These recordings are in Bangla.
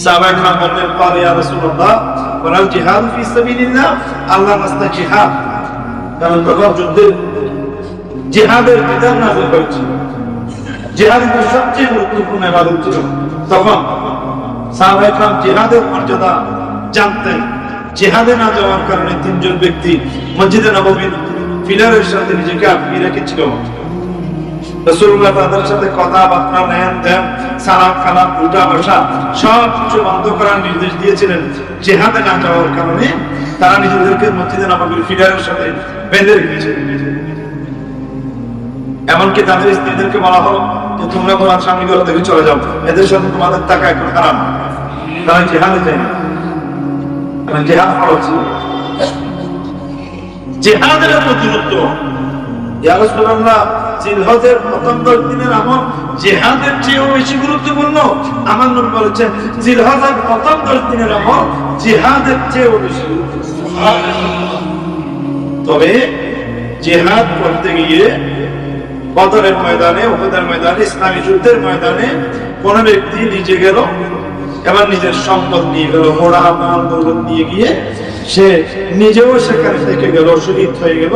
সাহাবায়ে কেরাম বললেন, "ক্বালা ইয়া রাসূলুল্লাহ ওয়াল জিহাদ ফি সাবিলিল্লাহ", আল্লাহর রাস্তায় জিহাদ। কারণ তখন যুদ্ধের জিহাদের বিধান নাযিল হয়েছিল। জিহাদ সবচেয়ে গুরুত্বপূর্ণ ইবাদত ছিল। তখন সাহাবায়ে কেরাম জিহাদের মর্যাদা জানতেন। জিহাদে না যাওয়ার কারণে তিনজন ব্যক্তি মসজিদে নববীর পিলারের সাথে নিজেকে আটকে রেখেছিল। রাসূলুল্লাহ তাদের সাথে কথাবার্তা, লেনদেন, সালাম কালাম, উঠা বসা সব কিছু বন্ধ করার নির্দেশ দিয়েছিলেন। জিহাদে না যাওয়ার কারণে তারা নিজেদেরকে মসজিদে নববীর পিলারের সাথে বেঁধে রেখেছে। এমনকি তাদের স্ত্রীদেরকে বলা হলো যে তোমরা তোমার স্বামীগুলো থেকে চলে যাও, এদের সাথে তোমাদের টাকা এখন হারাম। তারা জিহাদে যায় না, কারণ জিহাদ ফরজ ছিল। জিহাদের এত গুরুত্ব, ইয়া রাসূলুল্লাহ জিলহজের প্রথম 10 দিনের আমল জিহাদের চেয়েও বেশি গুরুত্বপূর্ণ। আমার নবী বলেছেন জিলহজের প্রথম 10 দিনের আমল জিহাদের চেয়েও বেশি গুরুত্বপূর্ণ। তবে জিহাদ করতে গিয়ে বদরের ময়দানে, উহুদের ময়দানে, ইসলামী যুদ্ধের ময়দানে কোন ব্যক্তি নিজে গেল, এবার নিজের সম্পদ নিয়ে গেল, ঘোড়া মাল দৌলত নিয়ে গিয়ে সে নিজেও সেখানে থেকে গেল, শহীদ হয়ে গেল,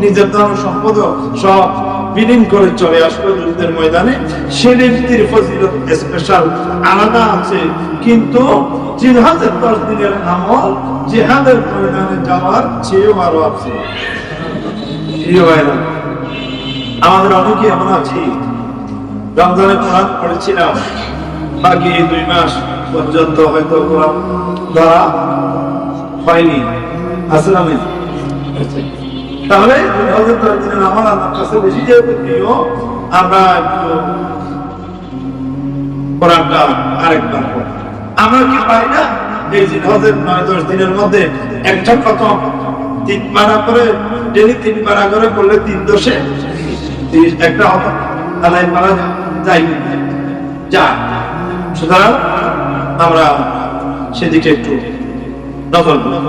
নিজের ধন সম্পদ সব বিলীন করে চলে আসলো যুদ্ধের ময়দানে, সে ব্যক্তির ফজিলত স্পেশাল আলাদা আছে। কিন্তু জিহাদের 10 দিনের আমল জিহাদের ময়দানে যাওয়ার চেয়েও আরো আছে। আমাদের অনেকে এমন আছি, রমজানে কোরআন পড়েছিলাম, বাকি 2 মাস পর্যন্ত হয়তো কোরআন ধরা হয়নি। আসলে তাহলে আমার আল্লাহর কাছে বেশি যেহেতু প্রিয়, আমরা একটু কোরআনটা আরেকবার পড়ি। আমরা কি পাই না এই জিলহজের 9-10 দিনের মধ্যে একটা খতম 3 পারা করে, ডেলি 3 পারা করে করলে 3 দশে 30 একটা হতো, আদায় করা যায় যা। সুতরাং আমরা সেদিকে একটু নজর দেব।